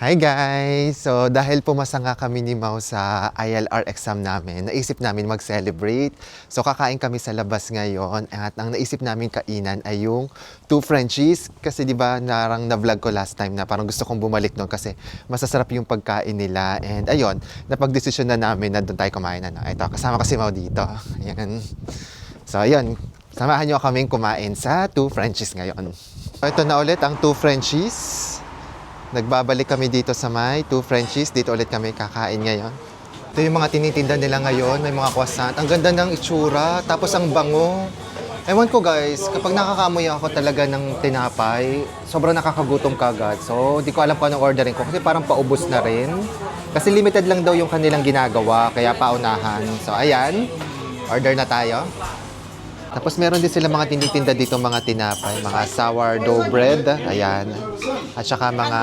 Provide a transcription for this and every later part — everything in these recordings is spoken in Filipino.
Hi guys! So dahil pumasa nga kami ni Mau sa ILR exam namin, naisip namin mag-celebrate. So kakain kami sa labas ngayon at ang naisip namin kainan ay yung two Frenchies. Kasi di ba narang na-vlog ko last time na parang gusto kong bumalik doon kasi masasarap yung pagkain nila. And ayun, napag-desisyon na namin na doon tayo kumain. Ito, kasama ko si Mau dito. Ayan. So ayun, samahan nyo kaming kumain sa two Frenchies ngayon. So ito na ulit ang two Frenchies. Nagbabalik kami dito sa may two Frenchies. Dito ulit kami kakain ngayon. Ito yung mga tinitinda nila ngayon. May mga croissant. Ang ganda ng itsura. Tapos ang bango. Ewan ko guys, kapag nakakamoy ako talaga ng tinapay, sobrang nakakagutom kagad. So, di ko alam kung anong ordering ko. Kasi parang paubos na rin. Kasi limited lang daw yung kanilang ginagawa. Kaya paunahan. So, ayan. Order na tayo. Tapos meron din sila mga tinitinda dito, mga tinapay, mga sourdough bread, ayan. At saka mga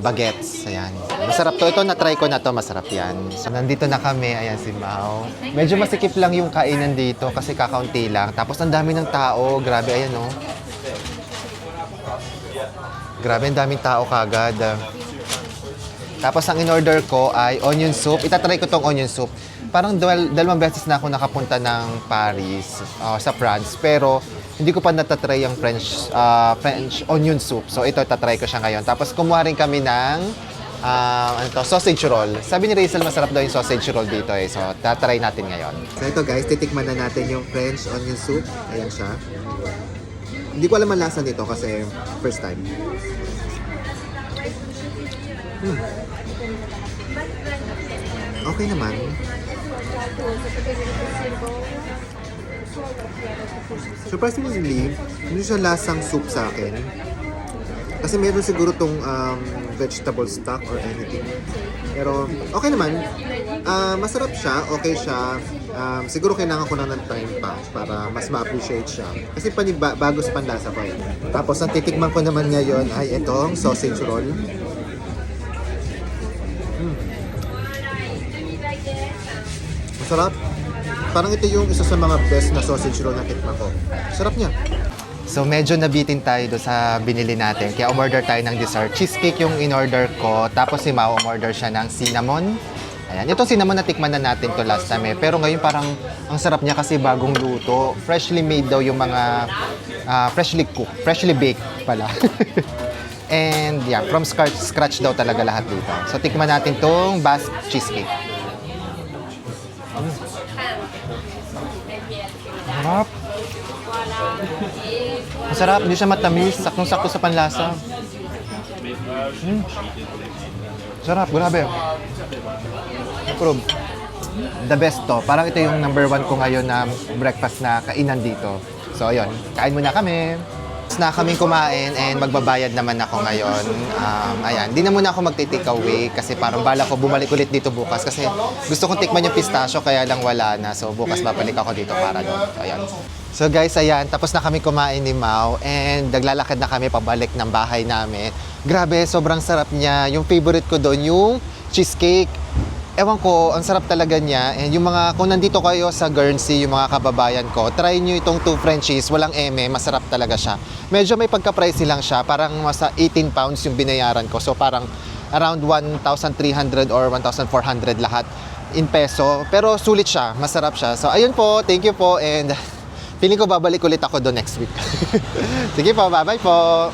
baguettes, ayan. Masarap to. Ito, na-try ko na to, masarap yan. So, nandito na kami, ayan si Mau. Medyo masikip lang yung kainan dito kasi kakaunti lang. Tapos ang dami ng tao, grabe, ayan oh. Grabe, ang daming tao kagad. Tapos ang in-order ko ay onion soup. Itatry ko tong onion soup. Parang dalawang beses na ako nakapunta ng Paris, sa France. Pero hindi ko pa natatry yung French onion soup. So ito, tatry ko siya ngayon. Tapos kumuha rin kami ng sausage roll. Sabi ni Rachel, masarap daw yung sausage roll dito eh. So tatry natin ngayon. So ito guys, titikman na natin yung French onion soup. Ayan siya. Hindi ko alam ang lasa nito kasi first time. Okay naman. Surprisingly, hindi siya lasang soup sa akin. Kasi meron siguro tong vegetable stock or anything. Pero okay naman. Masarap siya, okay siya. Siguro kailangan ko lang ng time pa para mas ma-appreciate siya. Kasi bago sa panlasa ko eh. Tapos ang titikman ko naman ngayon ay itong sausage roll. Masarap. Parang ito yung isa sa mga best na sausage roll na tikman ko. Sarap niya. So medyo nabitin tayo doon sa binili natin. Kaya umorder tayo ng dessert. Cheesecake yung in-order ko. Tapos si Mau umorder siya ng cinnamon. Ayan. Itong cinnamon na tikman na natin to last time eh. Pero ngayon parang ang sarap niya kasi bagong luto. Freshly made daw yung mga freshly cooked. Freshly baked pala. And yeah, from scratch daw talaga lahat dito. So tikman natin tong Basque cheesecake. Sarap. Masarap, hindi siya matamis, saktong-sakto sa panlasa. Sarap, grabe. Approve. The best to. Parang ito yung number 1 ko ngayon na breakfast na kainan dito. So ayun, kain muna kami. Na kaming kumain and magbabayad naman ako ngayon. Ayan, di na muna ako magte-take away kasi parang bala ko bumalik ulit dito bukas kasi gusto kong tikman yung pistachio kaya lang wala na. So bukas babalik ako dito para doon. So, ayan. So guys, ayan, tapos na kami kumain ni Mau and naglalakad na kami pabalik ng bahay namin. Grabe, sobrang sarap niya. Yung favorite ko doon, yung cheesecake. Ewan ko, ang sarap talaga niya. And yung mga, kung nandito kayo sa Guernsey, yung mga kababayan ko, try nyo itong two Frenchies, walang eme, masarap talaga siya. Medyo may pagka-pricey lang siya, parang masa 18 pounds yung binayaran ko. So parang around 1,300 or 1,400 lahat in peso. Pero sulit siya, masarap siya. So ayun po, thank you po and feeling ko babalik ulit ako doon next week. Sige po, bye-bye po!